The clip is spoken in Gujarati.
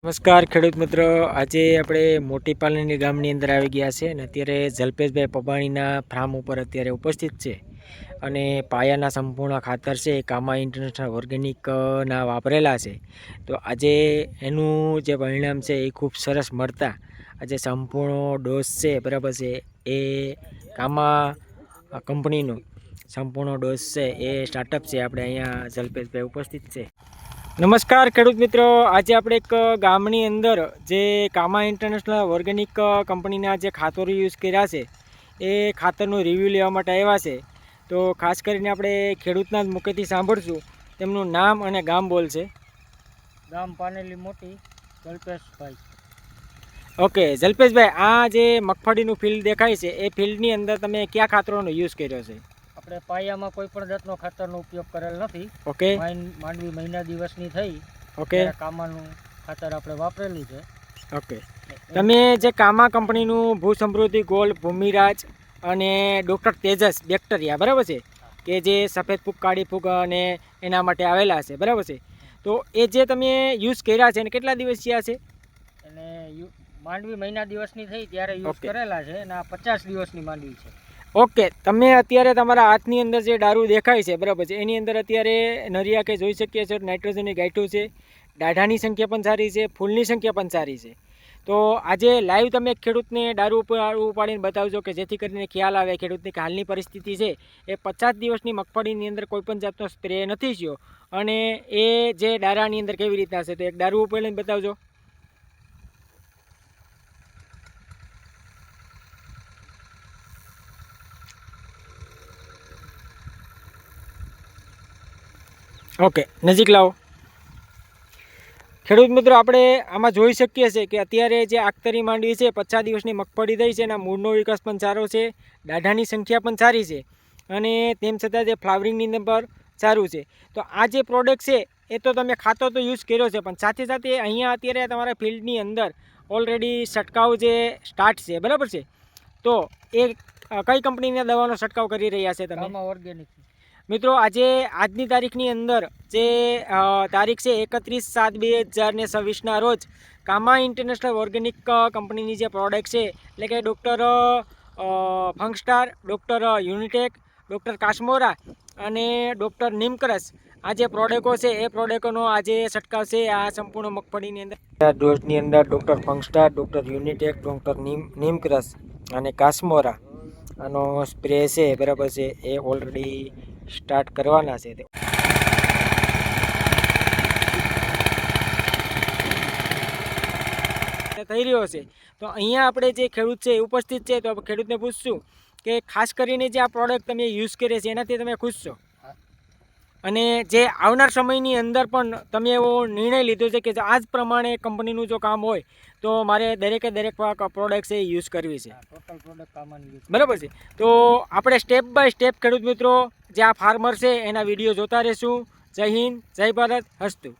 નમસ્કાર ખેડૂત મિત્રો, આજે આપણે મોટી પાલનની ગામની અંદર આવી ગયા છે અને અત્યારે જલ્પેશભાઈ પબાણીના ફાર્મ ઉપર અત્યારે ઉપસ્થિત છે અને પાયાના સંપૂર્ણ ખાતર છે કામા ઇન્ટરનેશનલ ઓર્ગેનિકના વાપરેલા છે. તો આજે એનું જે પરિણામ છે એ ખૂબ સરસ મળતા આજે સંપૂર્ણ ડોઝ છે બરાબર છે એ કામા કંપનીનો સંપૂર્ણ ડોઝ છે એ સ્ટાર્ટઅપ છે. આપણે અહીંયા જલ્પેશભાઈ ઉપસ્થિત છે. નમસ્કાર ખેડૂત મિત્રો, આજે આપણે એક ગામની અંદર જે કામા ઇન્ટરનેશનલ ઓર્ગેનિક કંપનીના જે ખાતરો યુઝ કર્યા છે એ ખાતરનું રિવ્યૂ લેવા માટે આવ્યા છે. તો ખાસ કરીને આપણે ખેડૂતના જ મુખેથી સાંભળશું. તેમનું નામ અને ગામ બોલશે. ગામ પાનેલી મોટી, જલ્પેશભાઈ. ઓકે જલ્પેશભાઈ, આ જે મગફળીનું ફિલ્ડ દેખાય છે એ ફિલ્ડની અંદર તમે કયા ખાતરોનો યુઝ કર્યો છે? આપણે પાયામાં કોઈ પણ જાતનો ખાતરનો ઉપયોગ કરેલ નથી. ઓકે. માંડવી મહિના દિવસની થઈ. ઓકે. કામાનું ખાતર આપણે વાપરેલું છે. ઓકે. તમે જે કામા કંપનીનું ભૂ સમૃદ્ધિ ગોલ્ડ, ભૂમિરાજ અને ડૉક્ટર તેજસ બેક્ટેરિયા બરાબર છે કે જે સફેદ ફૂગ, કાળી ફૂગ અને એના માટે આવેલા છે બરાબર છે, તો એ જે તમે યુઝ કર્યા છે અને કેટલા દિવસ થયા છે? અને માંડવી મહિના દિવસની થઈ ત્યારે યુઝ કરેલા છે અને આ 50 દિવસની માંડવી છે. ઓકે. તમે અત્યારે તમારા હાથની અંદર જે દારૂ દેખાય છે બરાબર છે એની અંદર અત્યારે નરિયા કે જોઈ શકીએ છો નાઇટ્રોજનની ગાંઠો છે, દાઢાની સંખ્યા પણ સારી છે, ફૂલની સંખ્યા પણ સારી છે. તો આજે લાઈવ તમે ખેડૂતને દારૂ ઉપાડીને બતાવજો કે જેથી કરીને ખ્યાલ આવે ખેડૂતની કે હાલની પરિસ્થિતિ છે એ 50 દિવસની મગફળીની અંદર કોઈ પણ જાતનો સ્પ્રે નથી થયો અને એ જે દારાની અંદર કેવી રીતના છે. તો એક દારૂ ઉપાડીને બતાવજો. ઓકે, નજીક લાવો. ખેડૂત મિત્રો, આપણે આમાં જોઈ શકીએ છીએ કે અત્યારે જે આખતરી માંડવી છે 50 દિવસની મગફળી થઈ છે એના મૂળનો વિકાસ પણ સારો છે, દાઢાની સંખ્યા પણ સારી છે અને તેમ છતાં જે ફ્લાવરિંગની અંદર સારું છે. તો આ જે પ્રોડક્ટ છે એ તો તમે ખાતો તો યુઝ કર્યો છે પણ સાથે સાથે અહીંયા અત્યારે તમારા ફિલ્ડની અંદર ઓલરેડી છંટકાવ જે સ્ટાર્ટ છે બરાબર છે, તો એ કઈ કંપનીના દવાનો છંટકાવ કરી રહ્યા છે તમે? કામા ઓર્ગેનિક. મિત્રો, આજની તારીખની અંદર જે તારીખ છે 31/7/2026ના રોજ કામા ઇન્ટરનેશનલ ઓર્ગેનિક કંપનીની જે પ્રોડક્ટ છે એટલે કે ડૉક્ટર ફંગસ્ટાર, ડૉક્ટર યુનિટેક, ડૉક્ટર કાશ્મોરા અને ડૉક્ટર નિમક્રસ, આ જે પ્રોડક્ટો છે એ પ્રોડક્ટોનો આજે છંટકાવ છે આ સંપૂર્ણ મગફળીની અંદર. ડોઝની અંદર ડૉક્ટર ફંગસ્ટાર, ડૉક્ટર યુનિટેક, ડૉક્ટર નિમક્રસ અને કાશ્મોરા આનો સ્પ્રે છે બરાબર છે એ ઓલરેડી સ્ટાર્ટ કરવાના છે. થઈ રહ્યો છે. તો અહીંયા આપણે જે ખેડૂત છે એ ઉપસ્થિત છે, તો ખેડૂતને પૂછશું કે ખાસ કરીને જે આ પ્રોડક્ટ તમે યુઝ કરે છે એનાથી તમે ખુશ છો અને જે આવનાર સમયની અંદર પણ તમે એવો નિર્ણય લીધો છે કે આ જ પ્રમાણે કંપનીનું જો કામ હોય તો મારે દરેકે દરેક પ્રોડક્ટ છે એ યુઝ કરવી છે. ટોટલ પ્રોડક્ટ કામાની બરાબર છે. તો આપણે સ્ટેપ બાય સ્ટેપ ખેડૂત મિત્રો જે આ ફાર્મર છે એના વિડીયો જોતા રહેશું. જય હિન્દ, જય ભારત, હસ્તુ.